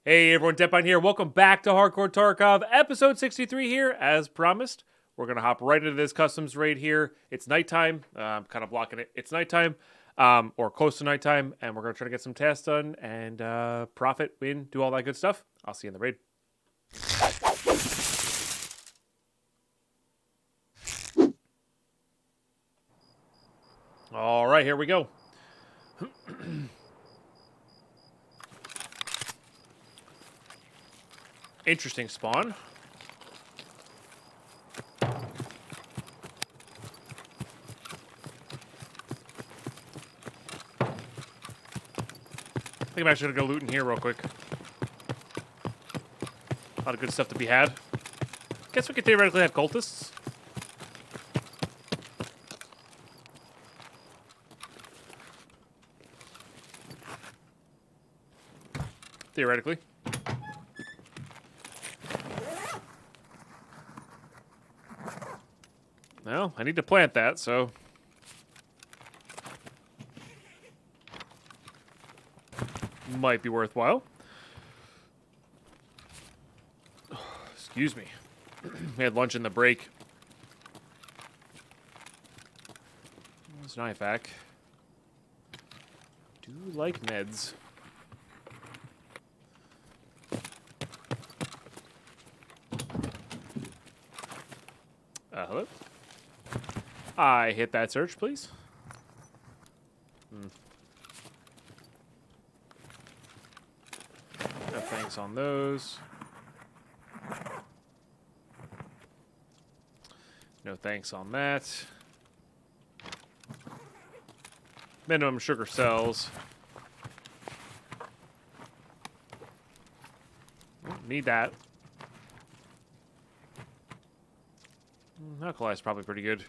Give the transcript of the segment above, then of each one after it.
Hey everyone, Deadpine here. Welcome back to Hardcore Tarkov, episode 63 here. As promised, we're going to hop right into this customs raid here. It's nighttime. I'm kind of blocking it. It's nighttime, or close to nighttime, and we're going to try to get some tasks done and profit, win, do all that good stuff. I'll see you in the raid. All right, here we go. Interesting spawn. I think I'm actually gonna go loot in here real quick. A lot of good stuff to be had. Guess we could theoretically have cultists. Theoretically. Well, I need to plant that, so... might be worthwhile. Excuse me. We had lunch in the break. There's an IFAC. Do like meds. Hello? I hit that search, please. No thanks on those. No thanks on that. Minimum sugar cells. Need that. Alkali is probably pretty good.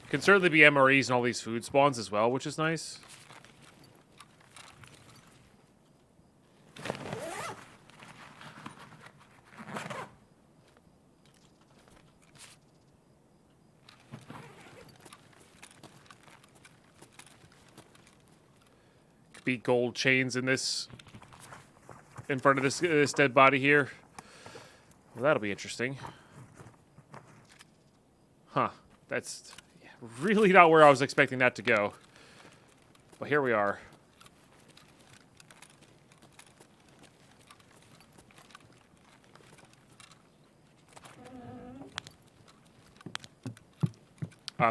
Can certainly be MREs and all these food spawns as well, which is nice. Could be gold chains in this, in front of this dead body here. Well, that'll be interesting. Huh. That's really not where I was expecting that to go. But here we are.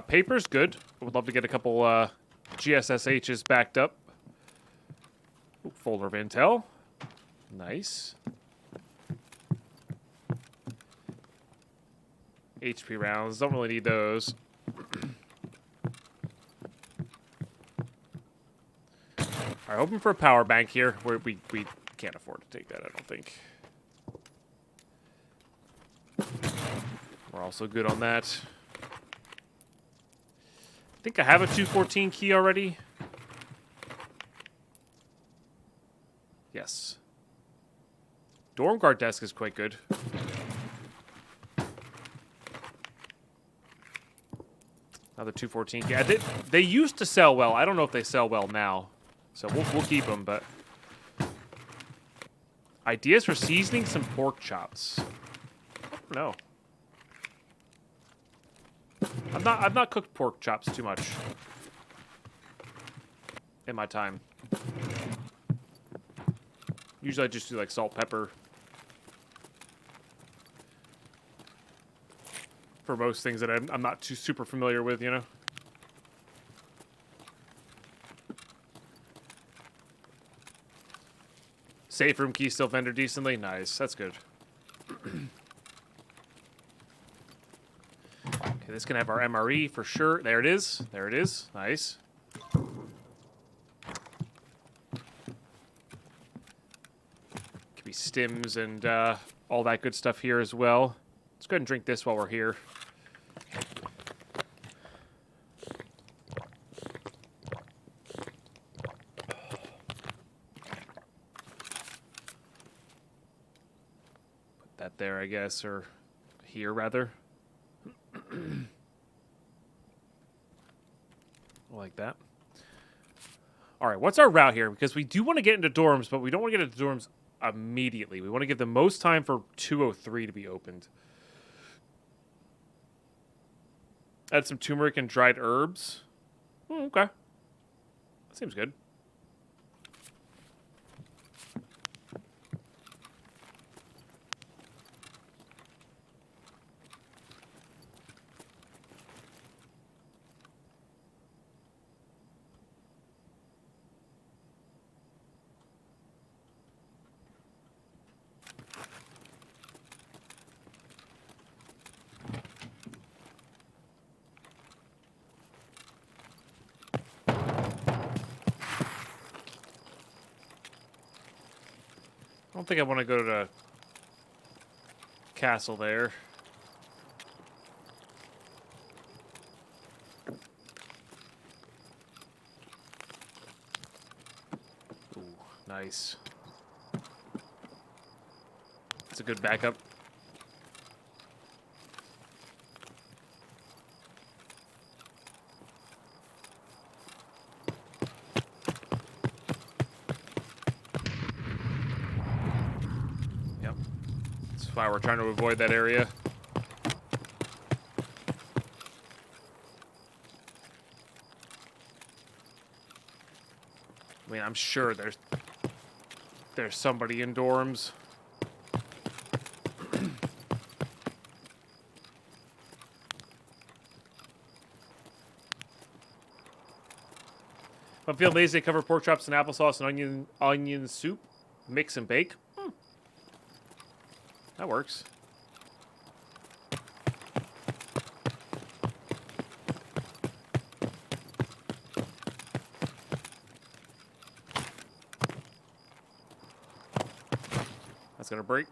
Paper's good. I would love to get a couple GSSHs backed up. Ooh, folder of intel. Nice. HP rounds. Don't really need those. Alright, hoping for a power bank here. We can't afford to take that, I don't think. We're also good on that. I think I have a 214 key already. Yes. Dorm guard desk is quite good. Another 214 key. Yeah, they used to sell well. I don't know if they sell well now. So we'll keep them, but... ideas for seasoning some pork chops. I don't know. I've not cooked pork chops too much in my time. Usually I just do like salt, pepper for most things that I'm not too super familiar with, you know. Safe room key still vendor decently. Nice, that's good. Okay, this can have our MRE for sure. There it is. There it is. Nice. Could be stims and all that good stuff here as well. Let's go ahead and drink this while we're here. Put that there, I guess, or here rather. I like that. All right, what's our route here? Because we do want to get into dorms, but we don't want to get into dorms immediately. We want to give the most time for 203 to be opened. Add some turmeric and dried herbs. Okay. That seems good. I don't think I want to go to the castle there. Ooh, nice. That's a good backup. That's why we're trying to avoid that area. I mean, I'm sure there's somebody in dorms. If I feel lazy, cover pork chops and applesauce and onion soup. Mix and bake. That works. That's gonna break.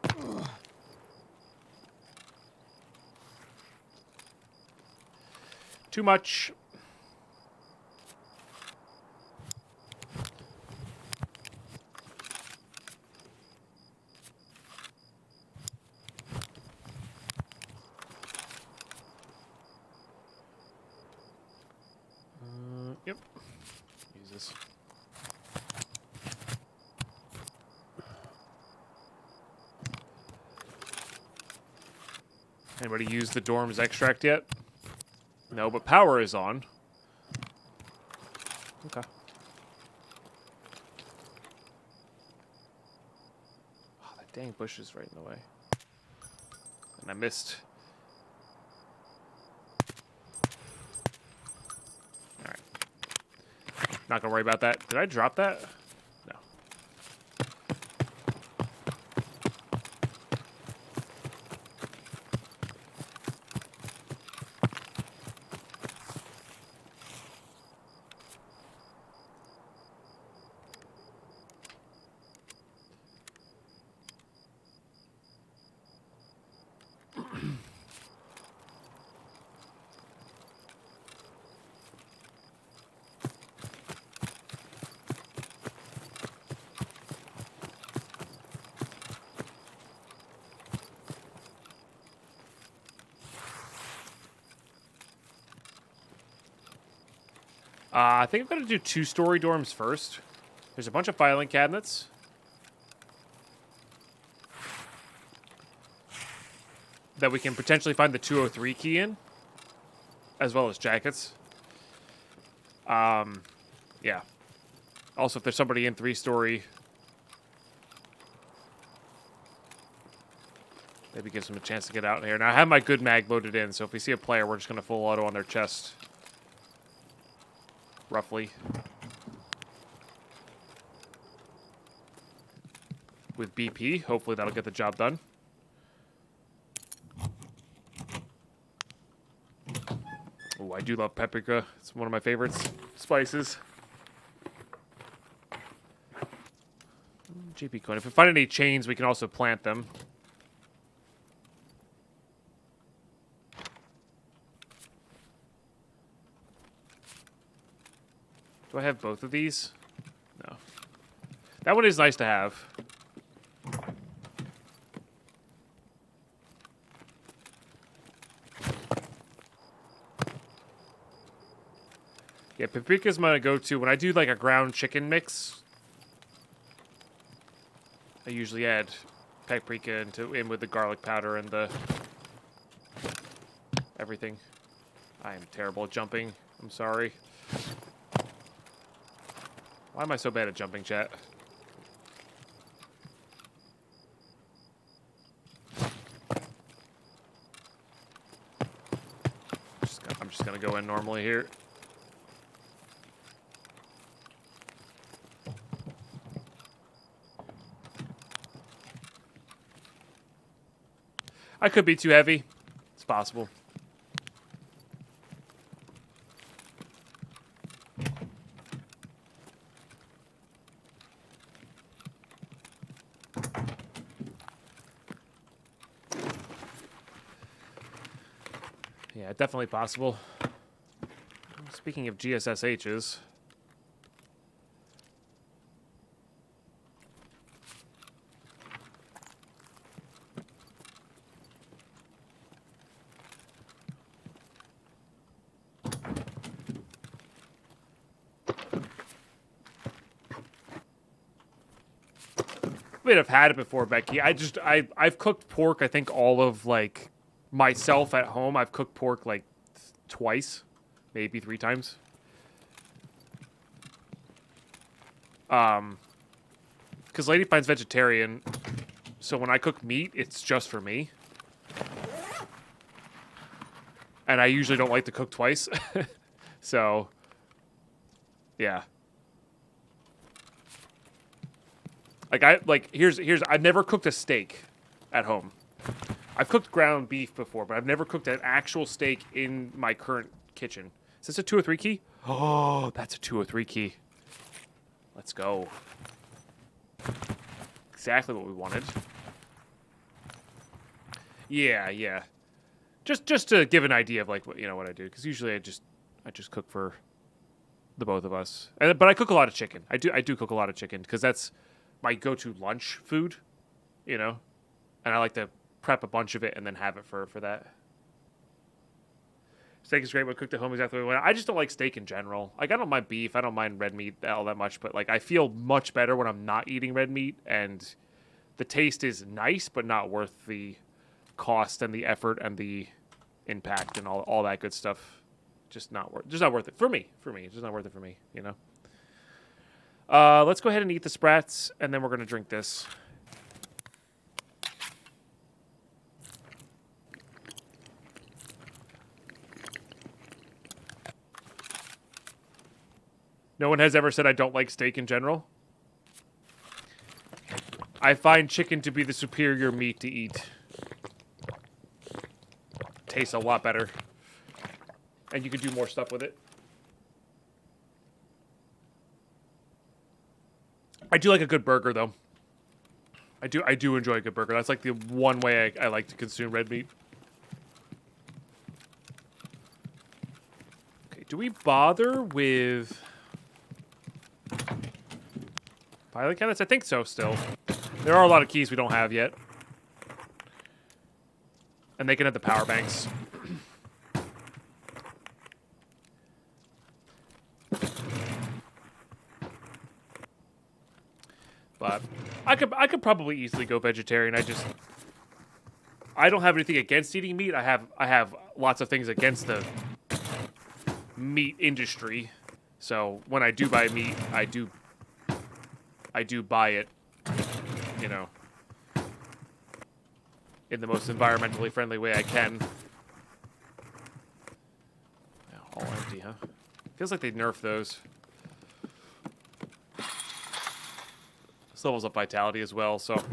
Too much. Yep. Use this. Anybody use the dorm's extract yet? No, but power is on. Okay. Oh, that dang bush is right in the way. And I missed. Alright. Not gonna worry about that. Did I drop that? No. I think I'm going to do 2-story dorms first. There's a bunch of filing cabinets. That we can potentially find the 203 key in. As well as jackets. Yeah. Also, if there's somebody in 3-story, maybe gives them a chance to get out here. Now, I have my good mag loaded in, so if we see a player, we're just going to full auto on their chest. Roughly. With BP. Hopefully that'll get the job done. Oh, I do love paprika. It's one of my favorites. Spices. GP coin. If we find any chains, we can also plant them. Do I have both of these? No. That one is nice to have. Yeah, paprika's my go-to. When I do like a ground chicken mix, I usually add paprika in with the garlic powder and the everything. I am terrible at jumping. I'm sorry. Why am I so bad at jumping, chat? I'm just gonna go in normally here. I could be too heavy. It's possible. Yeah, definitely possible. Speaking of GSSHs. I mean, I've had it before, Becky. I've cooked pork, I think all of, like, myself at home. I've cooked pork, like, twice, maybe 3 times. Because Lady Pine's vegetarian, so when I cook meat, it's just for me. And I usually don't like to cook twice. So, yeah. Here's I've never cooked a steak at home. I've cooked ground beef before, but I've never cooked an actual steak in my current kitchen. Is this a 203 key? Oh, that's a 203 key. Let's go. Exactly what we wanted. Yeah, yeah. Just to give an idea of like what I do, because usually I just cook for the both of us. But I cook a lot of chicken. I do cook a lot of chicken because that's my go-to lunch food, and I like to prep a bunch of it and then have it for that. Steak is great when cooked at home, exactly what I want. I just don't like steak in general. Like, I don't mind beef. I don't mind red meat all that much, but like I feel much better when I'm not eating red meat, and the taste is nice, but not worth the cost and the effort and the impact and all that good stuff. Just not worth it for me. It's just not worth it for me. Let's go ahead and eat the sprats, and then we're gonna drink this. No one has ever said I don't like steak in general. I find chicken to be the superior meat to eat. Tastes a lot better. And you can do more stuff with it. I do like a good burger, though. I do enjoy a good burger. That's like the one way I like to consume red meat. Okay, do we bother with pilot cannons? I think so still. There are a lot of keys we don't have yet. And they can have the power banks. But I could probably easily go vegetarian. I don't have anything against eating meat. I have lots of things against the meat industry. So when I do buy meat, I do buy it, in the most environmentally friendly way I can. All empty, huh? Feels like they nerfed those. This levels up vitality as well, so.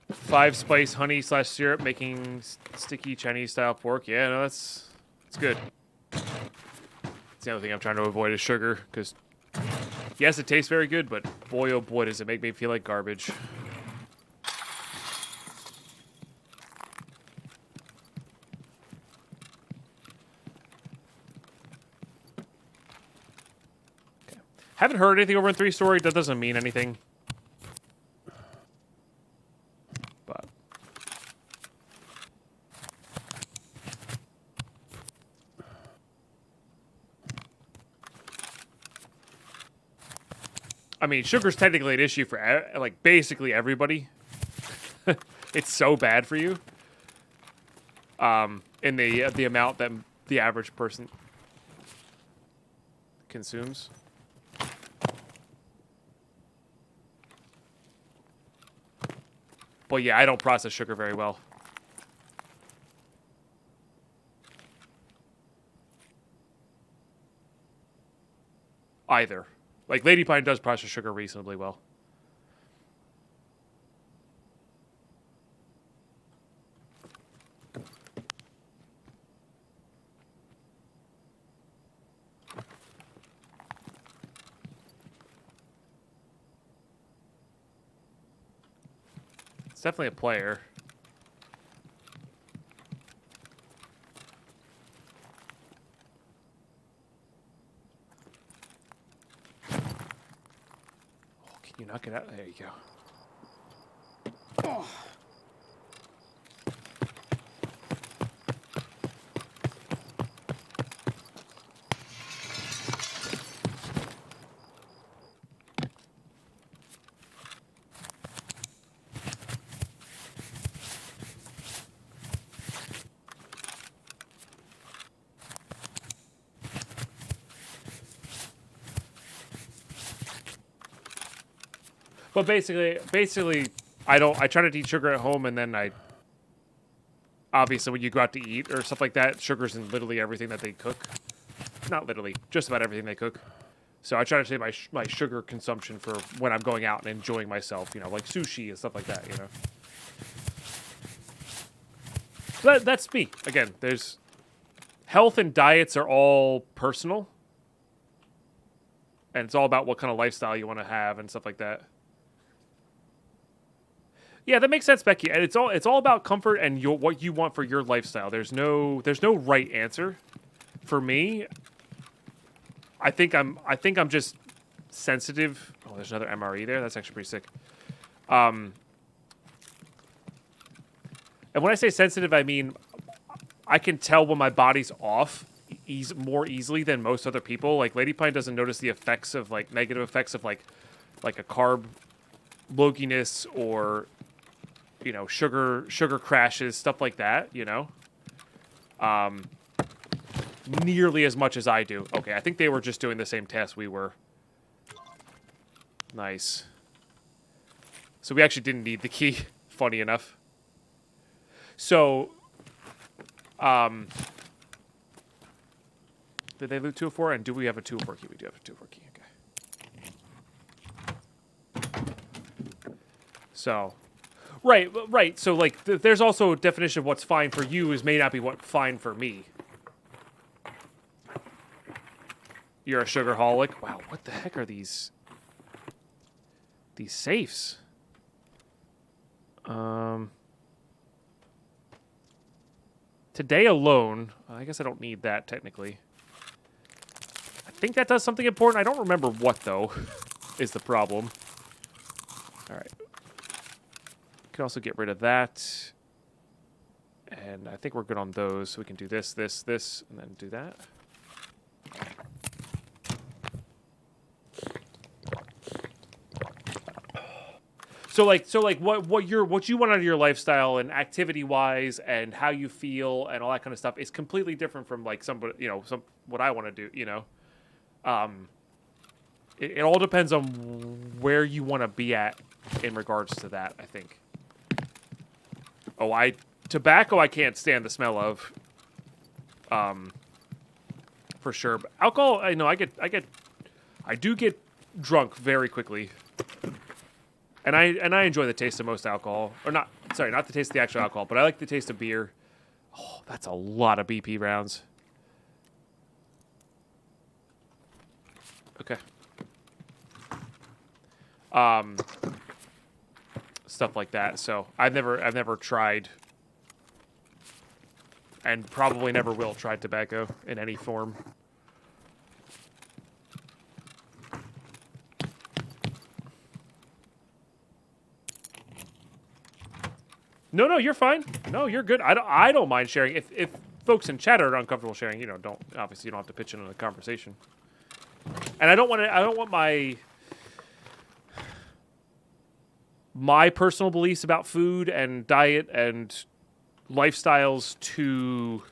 5 spice honey / syrup making sticky Chinese style pork. Yeah, no, it's good. It's the other thing I'm trying to avoid is sugar, because yes, it tastes very good, but boy, oh boy, does it make me feel like garbage. Okay. Haven't heard anything over in 3-story. That doesn't mean anything. But I mean, sugar's technically an issue for like basically everybody. It's so bad for you. In the amount that the average person consumes. But yeah, I don't process sugar very well. Either. Like, Deadpine does process sugar reasonably well. It's definitely a player. Oh, can you knock it out? There you go. Oh. But basically, I try to eat sugar at home, and then obviously when you go out to eat or stuff like that, sugar's in literally everything that they cook. Not literally, just about everything they cook. So I try to save my sugar consumption for when I'm going out and enjoying myself, like sushi and stuff like that, But that's me. Again, there's health and diets are all personal. And it's all about what kind of lifestyle you want to have and stuff like that. Yeah, that makes sense, Becky. And it's all about comfort and what you want for your lifestyle. There's no right answer. For me, I think I'm just sensitive. Oh, there's another MRE there. That's actually pretty sick. And when I say sensitive, I mean I can tell when my body's off more easily than most other people. Like Deadpine doesn't notice the effects of like negative effects of like a carb loginess or sugar crashes, stuff like that, nearly as much as I do. Okay, I think they were just doing the same test we were. Nice. So we actually didn't need the key, funny enough. So, did they loot 204? And do we have a 204 key? We do have a 204 key, okay. So... Right. So, like, there's also a definition of what's fine for you may not be what's fine for me. You're a sugarholic. Wow, what the heck are these safes? Today alone, I guess I don't need that technically. I think that does something important. I don't remember what, though, is the problem. All right. Can also get rid of that. And I think we're good on those. So we can do this, and then do that. So what you want out of your lifestyle and activity wise and how you feel and all that kind of stuff is completely different from like somebody, what I want to do, It all depends on where you want to be at in regards to that, I think. Oh, tobacco I can't stand the smell of. For sure. But alcohol, I know I do get drunk very quickly. And I enjoy the taste of most alcohol. Or not the taste of the actual alcohol, but I like the taste of beer. Oh, that's a lot of BP rounds. Okay. Stuff like that. So I've never tried, and probably never will try tobacco in any form. No, you're fine. No, you're good. I don't mind sharing. If folks in chat are uncomfortable sharing, you don't have to pitch in on a conversation. And I don't want my my personal beliefs about food and diet and lifestyles to...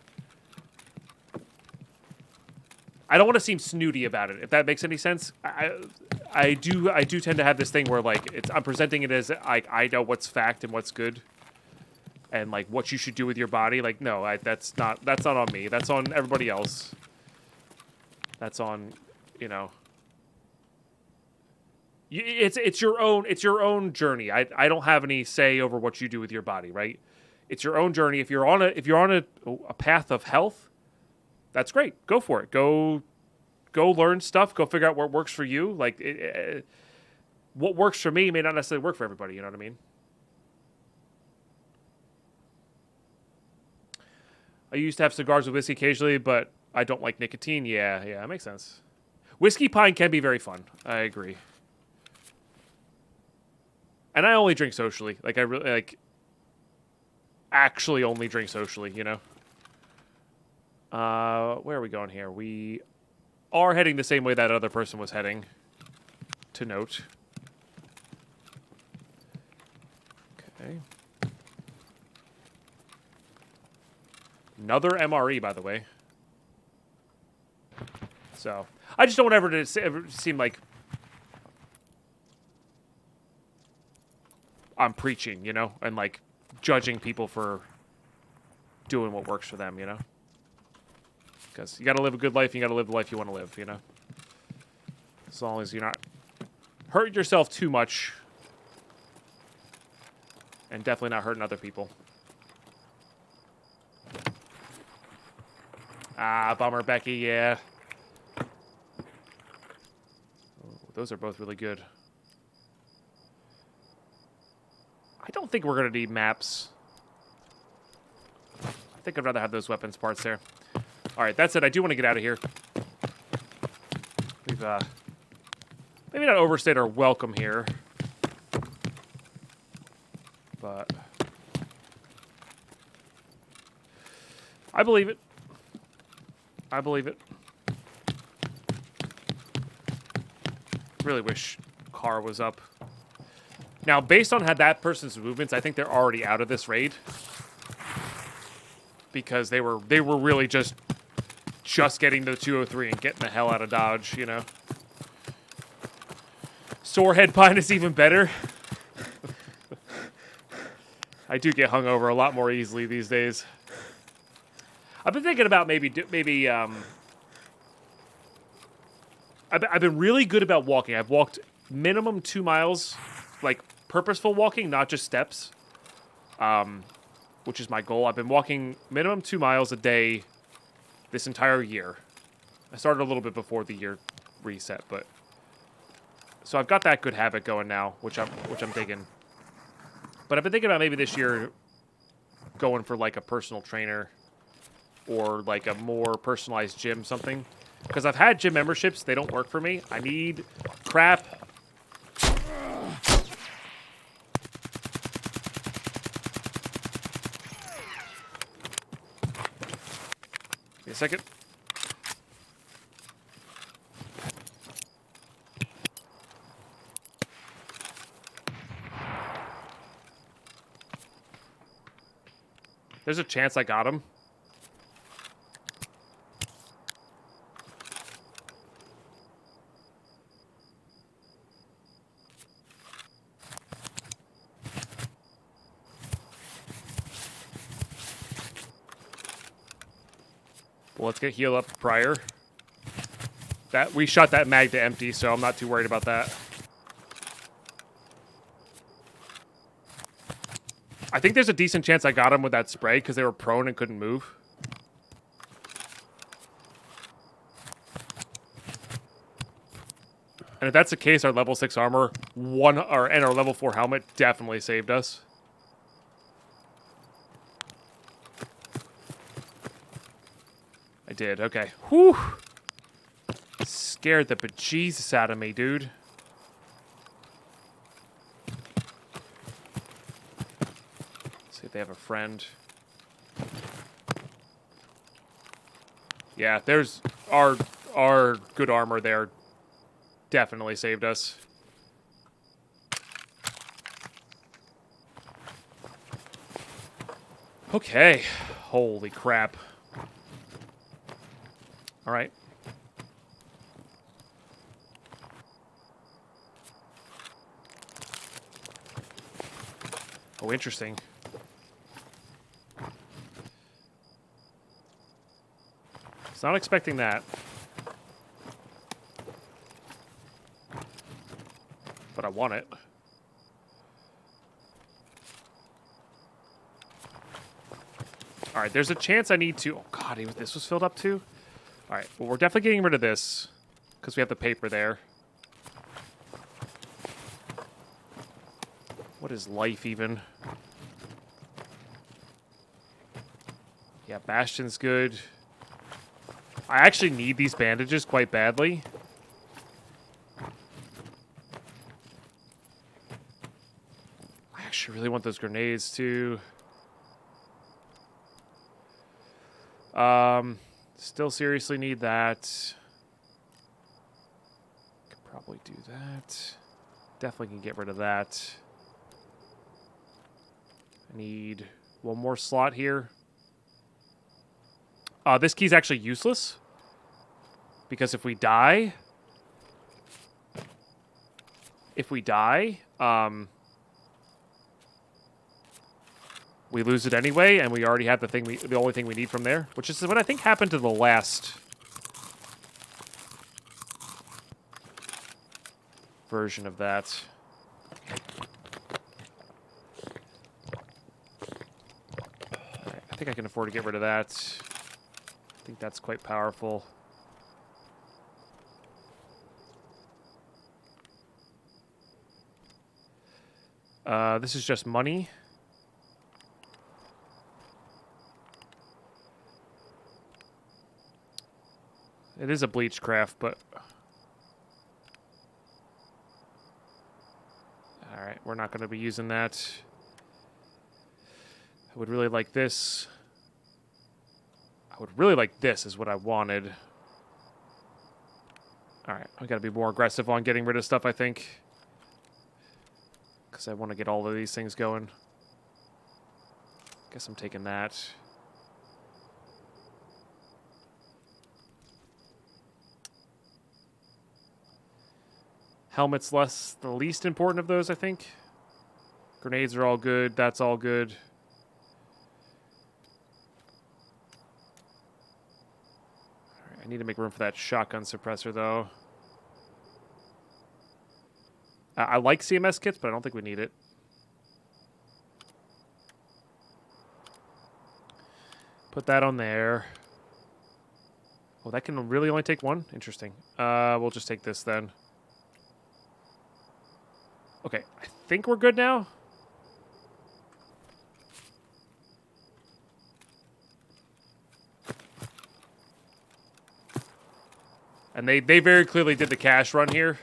I don't want to seem snooty about it, if that makes any sense. I do tend to have this thing where, like, I'm presenting it as, like, I know what's fact and what's good. And, like, what you should do with your body. Like, no, that's not on me. That's on everybody else. That's on, you know... It's your own journey. I don't have any say over what you do with your body, right? It's your own journey. If you're on a path of health, that's great. Go for it. Go learn stuff. Go figure out what works for you. Like, what works for me may not necessarily work for everybody. You know what I mean? I used to have cigars with whiskey occasionally, but I don't like nicotine. Yeah, that makes sense. Whiskey pine can be very fun. I agree. And I only drink socially. Like, I really, like, actually only drink socially, you know? Where are we going here? We are heading the same way that other person was heading, to note. Okay. Another MRE, by the way. So, I just don't want ever seem like I'm preaching, you know? And, like, judging people for doing what works for them, you know? Because you got to live a good life, you got to live the life you want to live, you know? As long as you're not hurting yourself too much. And definitely not hurting other people. Ah, bummer, Becky, yeah. Oh, those are both really good. I don't think we're going to need maps. I think I'd rather have those weapons parts there. Alright, that's it. I do want to get out of here. We've, maybe not overstayed our welcome here. But... I believe it. I believe it. Really wish car was up. Now, based on that person's movements, I think they're already out of this raid. Because they were really just getting to the 203 and getting the hell out of Dodge, you know. Sorehead Pine is even better. I do get hungover a lot more easily these days. I've been thinking about maybe I've been really good about walking. I've walked minimum 2 miles, like purposeful walking, not just steps, which is my goal. I've been walking minimum 2 miles a day this entire year. I started a little bit before the year reset, but so I've got that good habit going now, which I'm digging. But I've been thinking about maybe this year going for like a personal trainer or like a more personalized gym, something. Because I've had gym memberships, they don't work for me. I need crap. Give me a second. There's a chance I got him. Well, let's get heal up prior. That we shot that mag to empty, so I'm not too worried about that. I think there's a decent chance I got him with that spray because they were prone and couldn't move. And if that's the case, our level 6 armor and our level 4 helmet definitely saved us. I did, okay. Whew! Scared the bejesus out of me, dude. See if they have a friend. Yeah, there's our good armor there. Definitely saved us. Okay. Holy crap. All right. Oh, interesting. I was not expecting that. But I want it. All right, there's a chance I need to... Oh, God, this was filled up too? All right, well, we're definitely getting rid of this because we have the paper there. What is life even? Yeah, Bastion's good. I actually need these bandages quite badly. I actually really want those grenades too. Still seriously need that. Could probably do that. Definitely can get rid of that. I need one more slot here. This key's actually useless. Because if we die... we lose it anyway, and we already have the only thing we need from there, which is what I think happened to the last version of that. Alright, I think I can afford to get rid of that. I think that's quite powerful. This is just money. It is a bleach craft, but... Alright, we're not going to be using that. I would really like this. I would really like this is what I wanted. Alright, I got to be more aggressive on getting rid of stuff, I think. Because I want to get all of these things going. Guess I'm taking that. Helmet's the least important of those, I think. Grenades are all good. That's all good. All right, I need to make room for that shotgun suppressor, though. I like CMS kits, but I don't think we need it. Put that on there. Oh, that can really only take one? Interesting. We'll just take this then. Okay, I think we're good now. And they very clearly did the cash run here.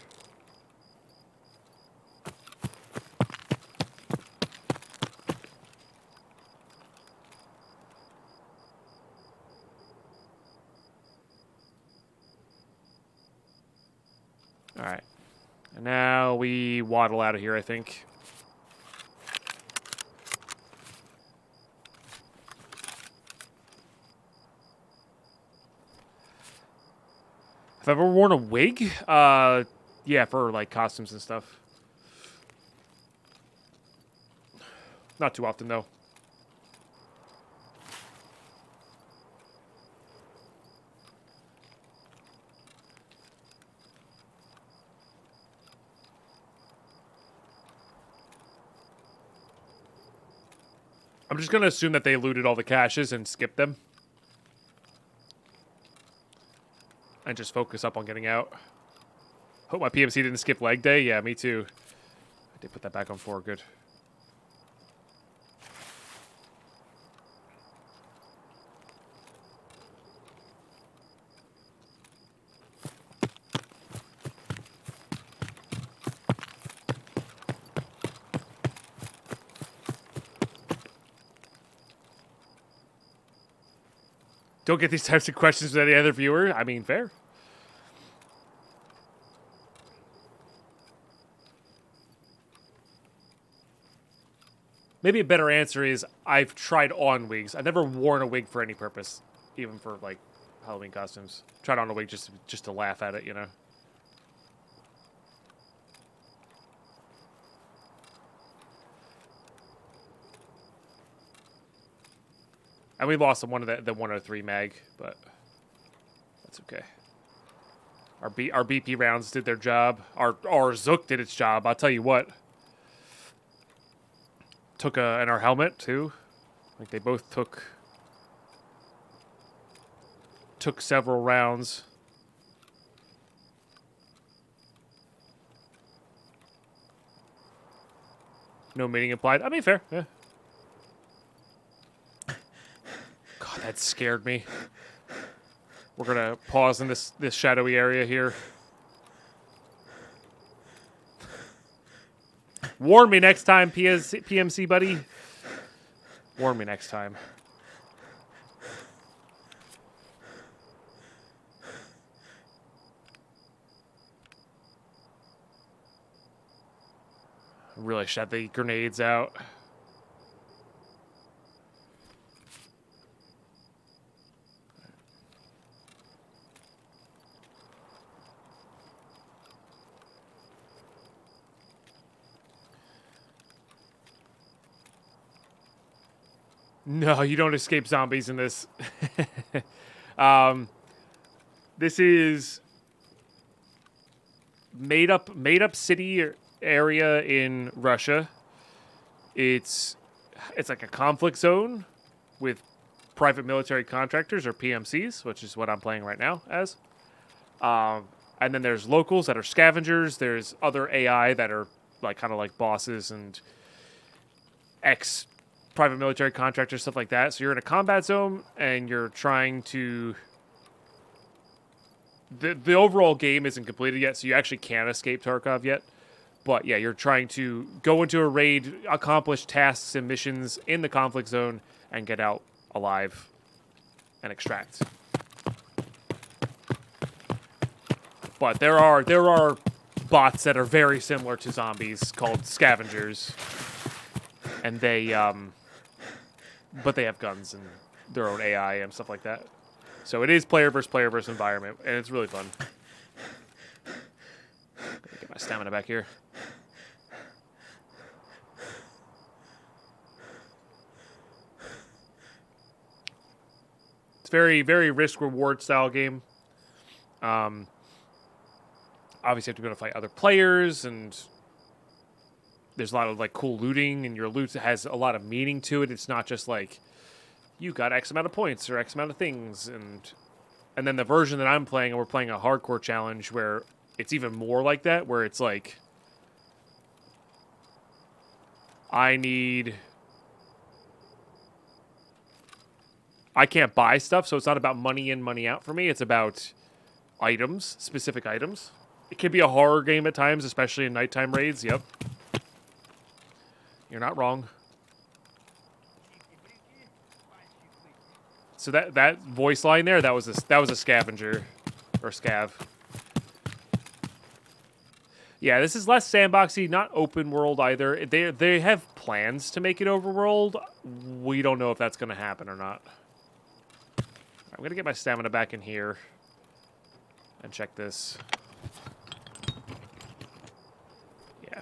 All right. And now we waddle out of here, I think. Have I ever worn a wig? Yeah, for like costumes and stuff. Not too often, though. I'm just going to assume that they looted all the caches and skipped them. And just focus up on getting out. Hope my PMC didn't skip leg day. Yeah, me too. I did put that back on 4. Good. Don't get these types of questions with any other viewer. I mean, fair. maybe a better answer is I've tried on wigs. I've never worn a wig for any purpose, even for like Halloween costumes. Tried on a wig just to laugh at it, you know. And we lost the 103 mag, but that's okay. Our BP rounds did their job. Our Zook did its job. I'll tell you what. Took and our helmet too. Like they both took several rounds. No meaning implied. I mean, fair. Yeah. God, that scared me. We're gonna pause in this shadowy area here. Warn me next time, PMC buddy. Warn me next time. Really shot the grenades out. No, you don't escape zombies in this. This is made up city area in Russia. It's like a conflict zone with private military contractors or PMCs, which is what I'm playing right now as. And then there's locals that are scavengers. There's other AI that are like kind of like bosses and ex private military contractors, stuff like that. So you're in a combat zone and you're trying to... The overall game isn't completed yet, so you actually can't escape Tarkov yet. But yeah, you're trying to go into a raid, accomplish tasks and missions in the conflict zone, and get out alive and extract. But there are bots that are very similar to zombies called scavengers. And they but they have guns and their own AI and stuff like that. So it is player versus environment, and it's really fun. Gotta get my stamina back here. It's very, very risk-reward style game. Obviously, you have to go to fight other players, and there's a lot of like cool looting, and your loot has a lot of meaning to it. It's not just like you got X amount of points or X amount of things, and then the version that I'm playing, and we're playing a hardcore challenge where it's even more like that, where it's like I can't buy stuff, so it's not about money in, money out for me. It's about items, specific items. It can be a horror game at times, especially in nighttime raids. Yep. You're not wrong. So that voice line there, that was a scavenger or scav. Yeah, this is less sandboxy, not open world either. They have plans to make it overworld. We don't know if that's going to happen or not. I'm going to get my stamina back in here and check this. Yeah.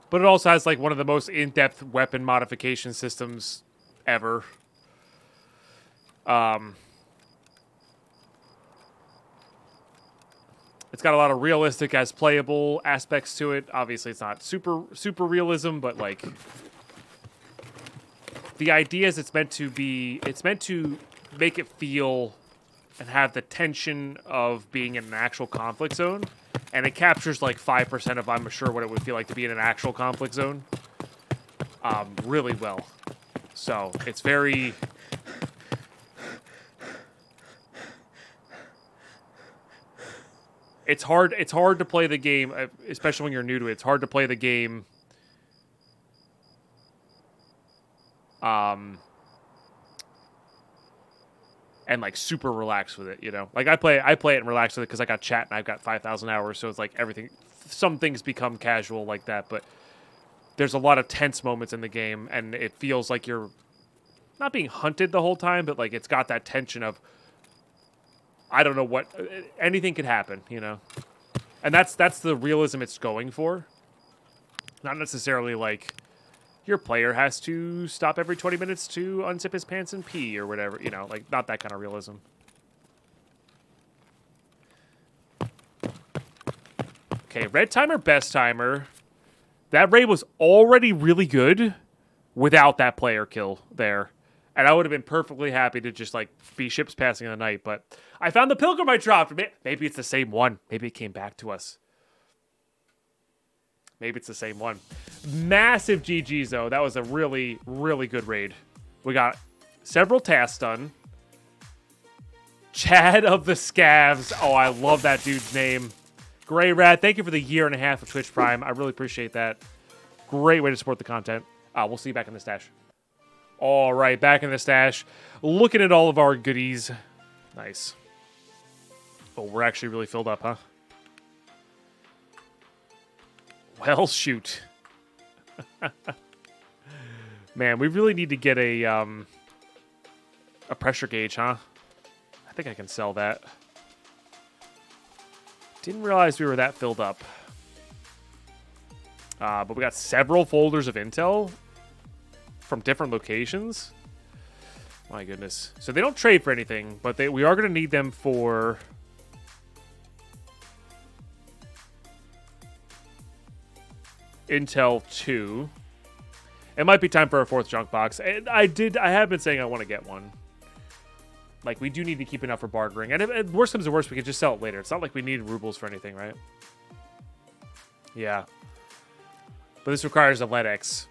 But it also has like one of the most in-depth weapon modification systems ever. It's got a lot of realistic as playable aspects to it. Obviously, it's not super realism, but like the idea is it's meant to make it feel and have the tension of being in an actual conflict zone. And it captures like 5% of, I'm sure, what it would feel like to be in an actual conflict zone really well. So it's very... It's hard to play the game, especially when you're new to it. It's hard to play the game And like super relaxed with it, you know. Like I play it and relax with it because I got chat and I've got 5,000 hours, so it's like everything. Some things become casual like that, but there's a lot of tense moments in the game, and it feels like you're not being hunted the whole time, but like it's got that tension of I don't know what anything could happen, you know. And that's the realism it's going for. Not necessarily like your player has to stop every 20 minutes to unzip his pants and pee or whatever, you know, like not that kind of realism. Okay, red timer, best timer. That raid was already really good without that player kill there. And I would have been perfectly happy to just like be ships passing in the night, but I found the pilgrim I dropped. Maybe it's the same one. Maybe it came back to us. Maybe it's the same one. Massive GGs, though. That was a really, really good raid. We got several tasks done. Chad of the Scavs. Oh, I love that dude's name. Gray Rat, thank you for the 1.5 years of Twitch Prime. I really appreciate that. Great way to support the content. We'll see you back in the stash. All right, back in the stash. Looking at all of our goodies. Nice. Oh, we're actually really filled up, huh? Well, shoot. Man, we really need to get a pressure gauge, huh? I think I can sell that. Didn't realize we were that filled up. But we got several folders of intel from different locations. My goodness. So they don't trade for anything, but we are going to need them for... Intel 2. It might be time for a 4th junk box. And I have been saying I want to get one. Like, we do need to keep enough for bartering. And if worst comes to worst, we can just sell it later. It's not like we need rubles for anything, right? Yeah. But this requires a LEDX.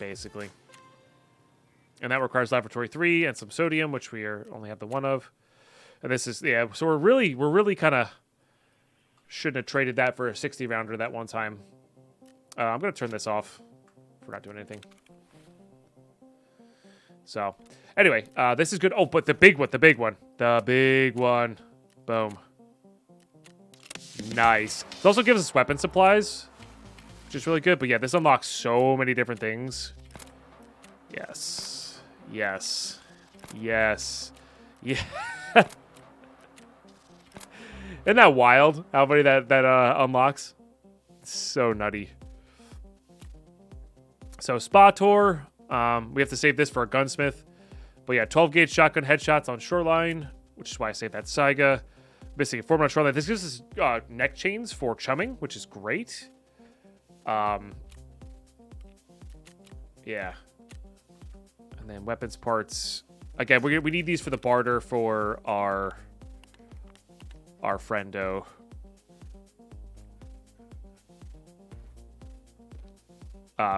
Basically. And that requires Laboratory 3 and some sodium, which we only have the one of. And this is, yeah, so we're really kind of... Shouldn't have traded that for a 60 rounder that one time. I'm going to turn this off. We're not doing anything. So, anyway, this is good. Oh, but the big one. The big one. Boom. Nice. This also gives us weapon supplies, which is really good. But yeah, this unlocks so many different things. Yes. Yes. Yes. Yeah. Isn't that wild? How many that unlocks? It's so nutty. So Spa Tour. We have to save this for a gunsmith. But yeah, 12 gauge shotgun headshots on shoreline, which is why I saved that Saiga. Missing a form on shoreline. This gives us neck chains for chumming, which is great. Yeah. And then weapons parts. Again, we need these for the barter for our friendo.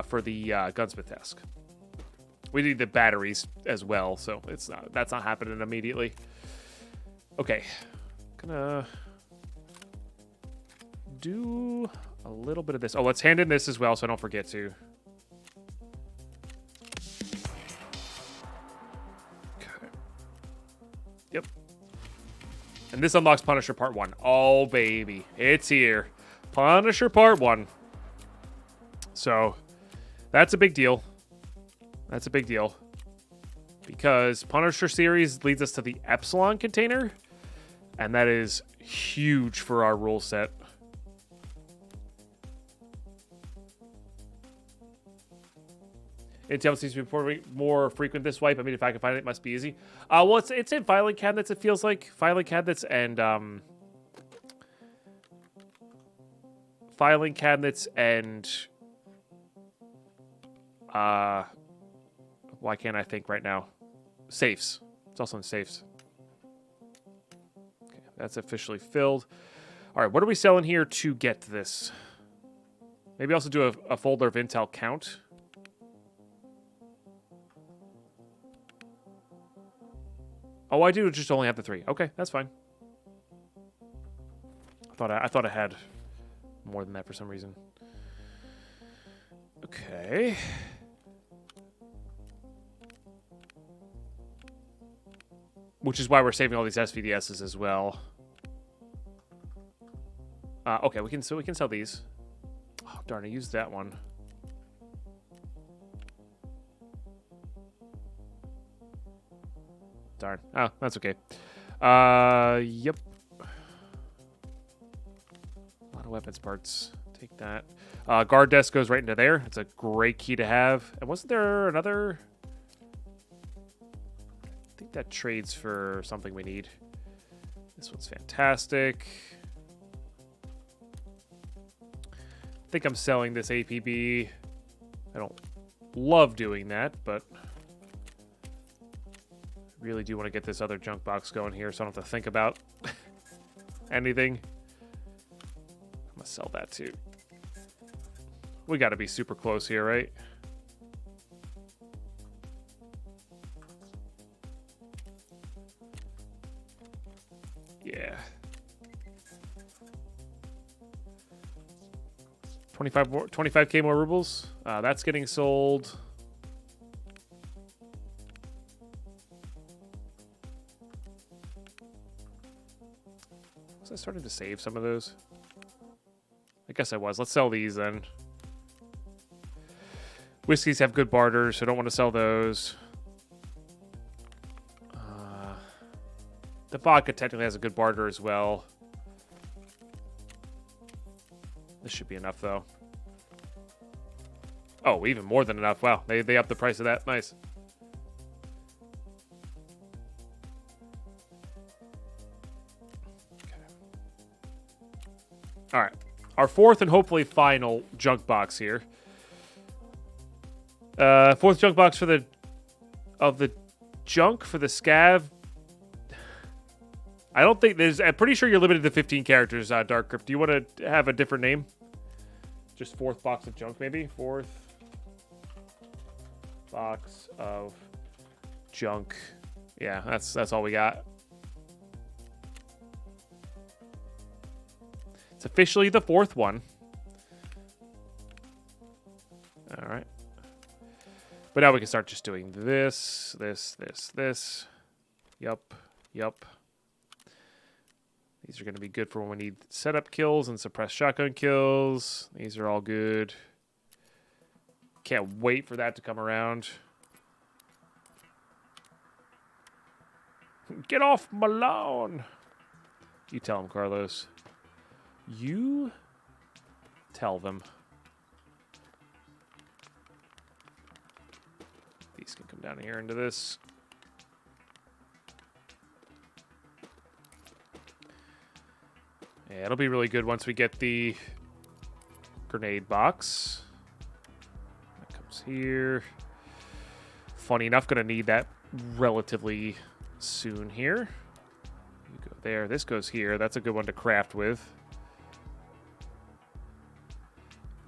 For the gunsmith task. We need the batteries as well, so that's not happening immediately. Okay. Gonna do a little bit of this. Oh, let's hand in this as well so I don't forget to. Okay. Yep. And this unlocks Punisher Part 1. Oh, baby. It's here. Punisher Part 1. So, that's a big deal. That's a big deal. Because Punisher series leads us to the Epsilon container. And that is huge for our rule set. Intel seems to be more frequent this wipe. I mean, if I can find it, it must be easy. Well, it's in filing cabinets, it feels like. Filing cabinets and... filing cabinets and... why can't I think right now? Safes. It's also in safes. Okay, that's officially filled. All right, what are we selling here to get this? Maybe also do a folder of intel count. Oh, I do just only have the 3. Okay, that's fine. I thought I had more than that for some reason. Okay. which is why we're saving all these SVDSs as well. Okay, we can sell these. Oh, darn, I used that one. Darn. Oh, that's okay. Yep. A lot of weapons parts. Take that. Guard desk goes right into there. It's a great key to have. And wasn't there another? I think that trades for something we need. This one's fantastic. I think I'm selling this APB. I don't love doing that, but really do want to get this other junk box going here so I don't have to think about anything. I'm going to sell that too. We got to be super close here, right? Yeah. 25K more rubles. That's getting sold. Was I starting to save some of those? I guess I was. Let's sell these then. Whiskeys have good barters, so I don't want to sell those. The vodka technically has a good barter as well. This should be enough, though. Oh, even more than enough. Wow, they upped the price of that. Nice. Okay. All right. Our fourth and hopefully final junk box here. Fourth junk box for the junk for the scav. I don't think there's... I'm pretty sure you're limited to 15 characters, Dark Crypt. Do you want to have a different name? Just fourth box of junk, maybe? Fourth box of junk. Yeah, that's all we got. It's officially the fourth one. All right. But now we can start just doing this. Yup. These are going to be good for when we need setup kills and suppressed shotgun kills. These are all good. Can't wait for that to come around. Get off my lawn. You tell them, Carlos. You tell them. These can come down here into this. Yeah, it'll be really good once we get the grenade box. That comes here. Funny enough, gonna need that relatively soon here. You go there. This goes here. That's a good one to craft with.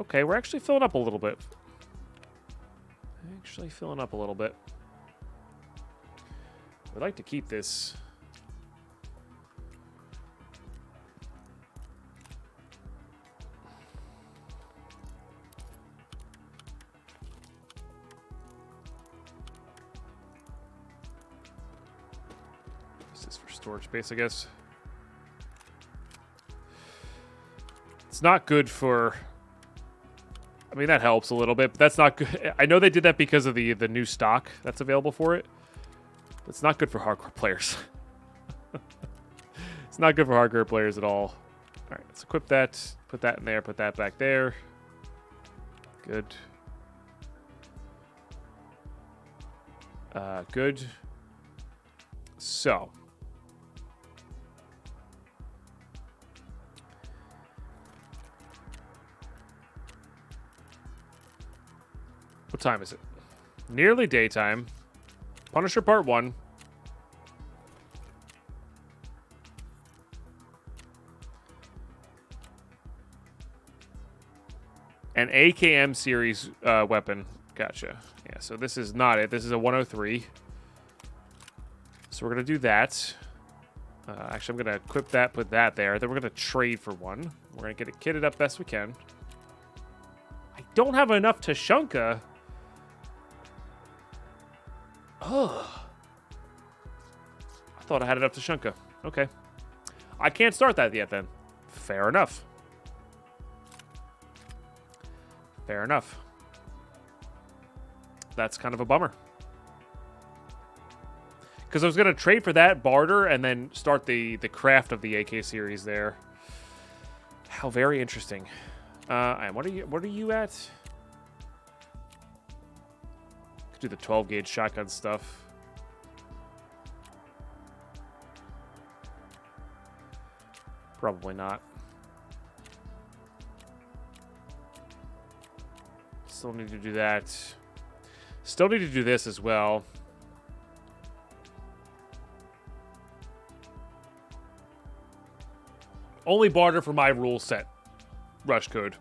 Okay, we're actually filling up a little bit. We'd like to keep this. This is for storage space, I guess. It's not good for... I mean, that helps a little bit, but that's not good. I know they did that because of the new stock that's available for it. But it's not good for hardcore players. It's not good for hardcore players at all. All right, let's equip that. Put that in there. Put that back there. Good. Good. So. What time is it? Nearly daytime. Punisher Part 1. An AKM series weapon. Gotcha. Yeah, so this is not it. This is a 103. So we're going to do that. Actually, I'm going to equip that, put that there. Then we're going to trade for one. We're going to get it kitted up best we can. I don't have enough Tashunka. Ugh. I thought I had enough to Shunka. Okay. I can't start that yet then. Fair enough. Fair enough. That's kind of a bummer. Because I was going to trade for that, barter, and then start the craft of the AK series there. How very interesting. And what are you at? Could do the 12 gauge shotgun stuff. Probably not. Still need to do that. Still need to do this as well. Only barter for my rule set rush code.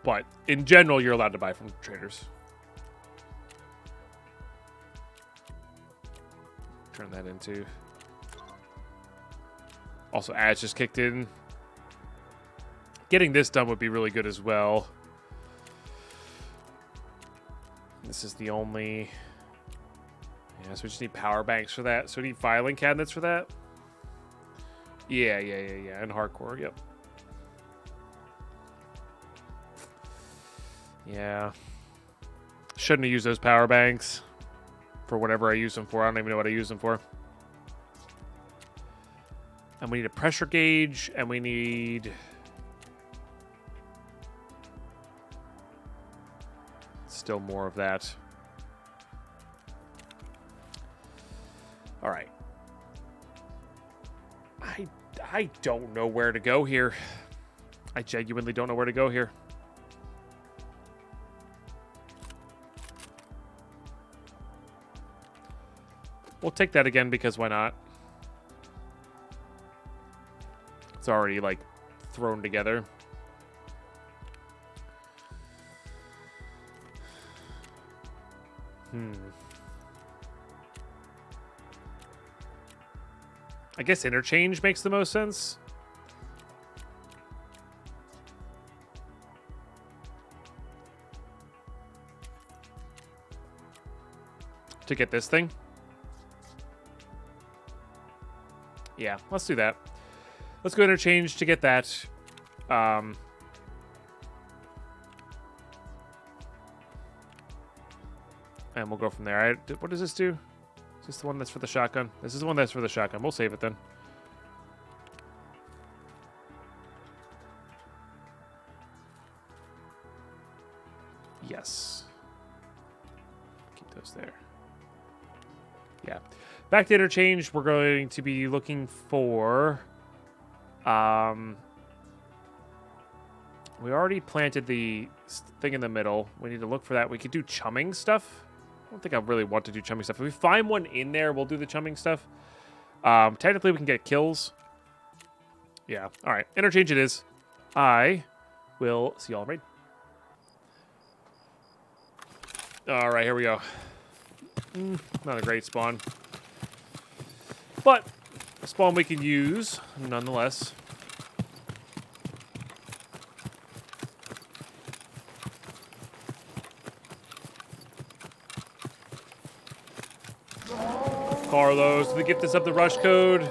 But in general, you're allowed to buy from traders. Turn that into. Also, ads just kicked in. Getting this done would be really good as well. This is the only. Yeah, so we just need power banks for that. So we need filing cabinets for that. Yeah. And hardcore, yep. Yeah. Shouldn't have used those power banks for whatever I use them for. I don't even know what I use them for. And we need a pressure gauge, and we need... Still more of that. All right. I don't know where to go here. I genuinely don't know where to go here. We'll take that again because why not? It's already like thrown together. I guess Interchange makes the most sense. To get this thing. Yeah, let's do that. Let's go Interchange to get that. And we'll go from there. What does this do? Is this the one that's for the shotgun? This is the one that's for the shotgun. We'll save it then. Yes. Keep those there. Yeah. Back to Interchange. We're going to be looking for... we already planted the thing in the middle. We need to look for that. We could do chumming stuff. I don't think I really want to do chumming stuff. If we find one in there, we'll do the chumming stuff. Technically, we can get kills. Yeah. All right. Interchange it is. I will see y'all right. All right. Here we go. Not a great spawn. But a spawn we can use nonetheless. Carlos, did they gift us up the rush code?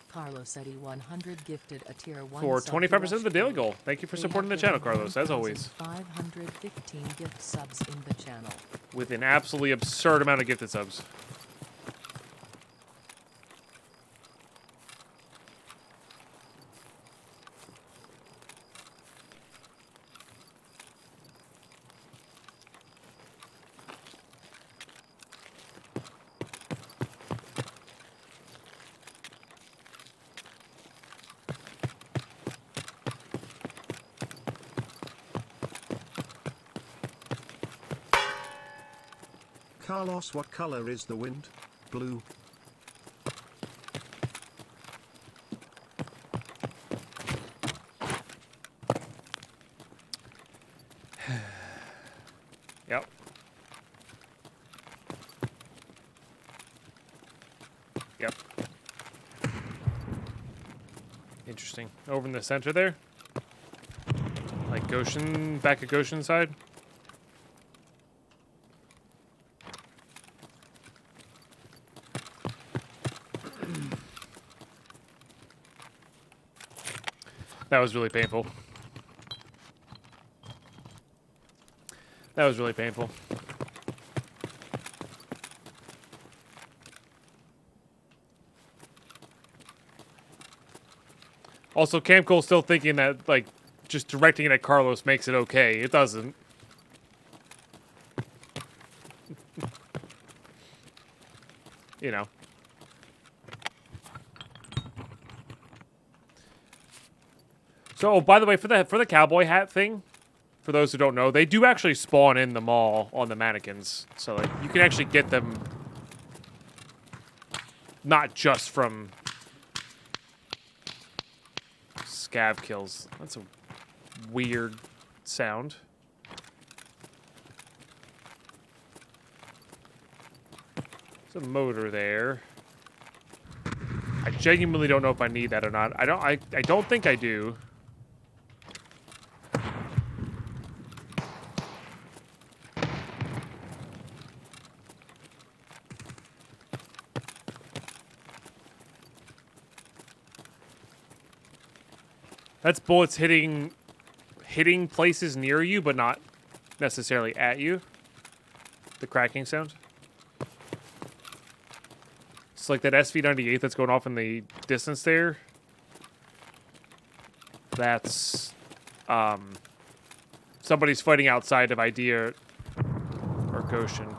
Carlos said he 100 gifted a tier 1 for 25% of the daily goal. Thank you for supporting the channel, Carlos, as always. 515 gift subs in the channel. With an absolutely absurd amount of gifted subs. Carlos, what color is the wind? Blue. Yep. Yep. Interesting. Over in the center there? Like Goshen, back at Goshen side? That was really painful. That was really painful. Also, Camp Cole's still thinking that, like, just directing it at Carlos makes it okay. It doesn't. You know. So, oh, by the way, for the cowboy hat thing, for those who don't know, they do actually spawn in the mall on the mannequins. So, like, you can actually get them not just from scav kills. That's a weird sound. There's a motor there. I genuinely don't know if I need that or not. I don't think I do. That's bullets hitting places near you, but not necessarily at you. The cracking sound. It's like that SV-98 that's going off in the distance there. That's somebody's fighting outside of Idea or Goshen.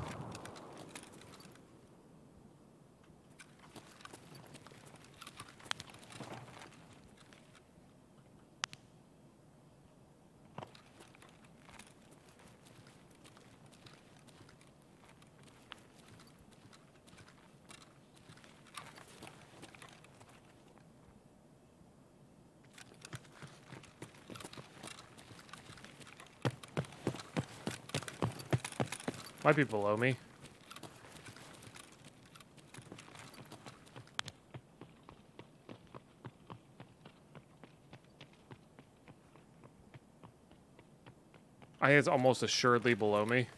Might be below me. I think it's almost assuredly below me.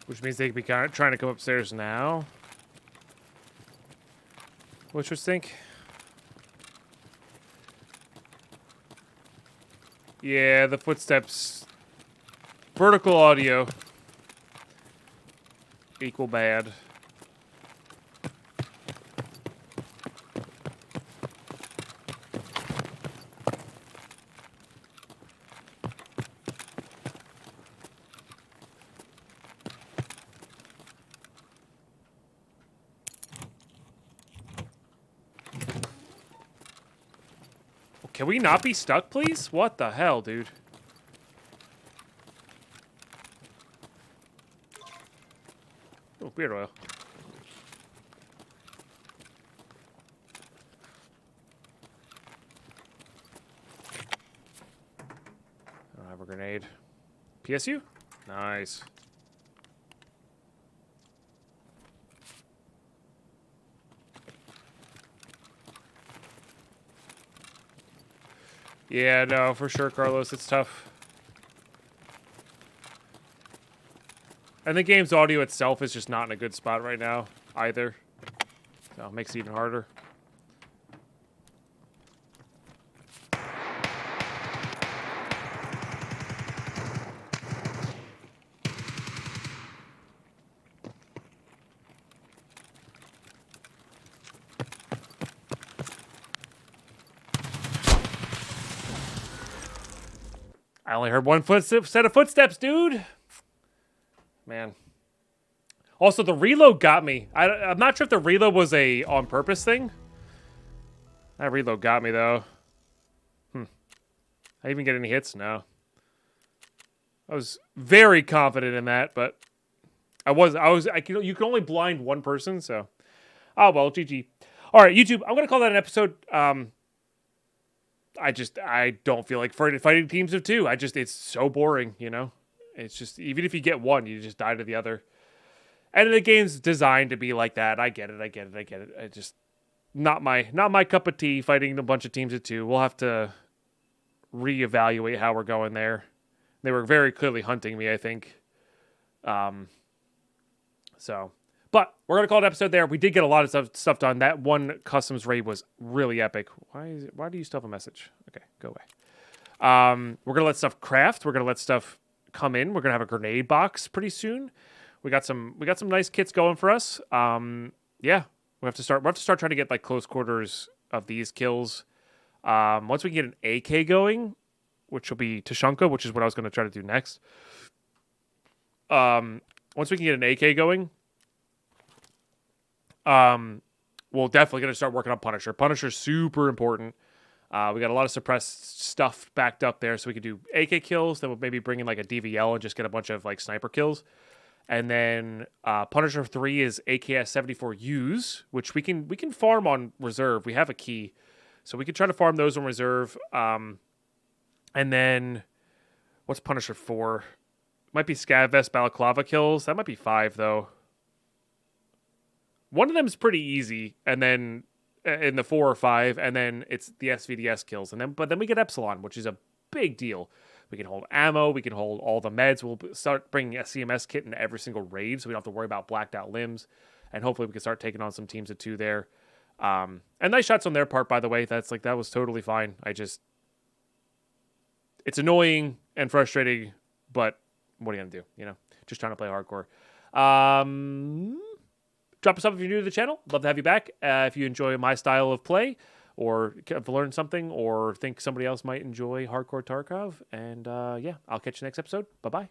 Which means they could be kind of trying to come upstairs now. Which would think. Yeah, the footsteps. Vertical audio. Equal bad. Can we not be stuck, please? What the hell, dude? Oh, beard oil. I don't have a grenade. PSU? Nice. Yeah, no, for sure, Carlos. It's tough. And the game's audio itself is just not in a good spot right now, either. So it makes it even harder. I only heard one set of footsteps, dude. Man. Also, the reload got me. I'm not sure if the reload was a on purpose thing. That reload got me though. I even get any hits? No. I was very confident in that, but you can only blind one person, so. Oh well, GG. All right, YouTube. I'm gonna call that an episode. I don't feel like fighting teams of two. It's so boring, you know? It's just, even if you get one, you just die to the other. And the game's designed to be like that. I get it. It's just not my cup of tea fighting a bunch of teams of two. We'll have to reevaluate how we're going there. They were very clearly hunting me, I think. But we're going to call it an episode there. We did get a lot of stuff done. That one customs raid was really epic. Why do you still have a message? Okay, go away. We're going to let stuff craft. We're going to let stuff come in. We're going to have a grenade box pretty soon. We got some nice kits going for us. Yeah, we have to start trying to get like close quarters of these kills. Once we get an AK going, which will be Tushonka, which is what I was going to try to do next. Once we can get an AK going, we'll definitely going to start working on Punisher. Punisher's super important. We got a lot of suppressed stuff backed up there, so we could do AK kills. Then we'll maybe bring in like a DVL and just get a bunch of like sniper kills. And then Punisher 3 is AKS 74Us, which we can farm on reserve. We have a key, so we can try to farm those on reserve. And then what's Punisher 4? Might be Scav Vest Balaclava kills. That might be 5 though. One of them is pretty easy, and then in the 4 or 5, and then it's the SVDS kills, but then we get Epsilon, which is a big deal. We can hold ammo, we can hold all the meds. We'll start bringing a CMS kit into every single raid, so we don't have to worry about blacked out limbs, and hopefully we can start taking on some teams of 2 there. And nice shots on their part, by the way. That was totally fine. It's annoying and frustrating, but what are you gonna do? Just trying to play hardcore. Drop us up if you're new to the channel. Love to have you back. If you enjoy my style of play, or have learned something, or think somebody else might enjoy Hardcore Tarkov. And yeah, I'll catch you next episode. Bye-bye.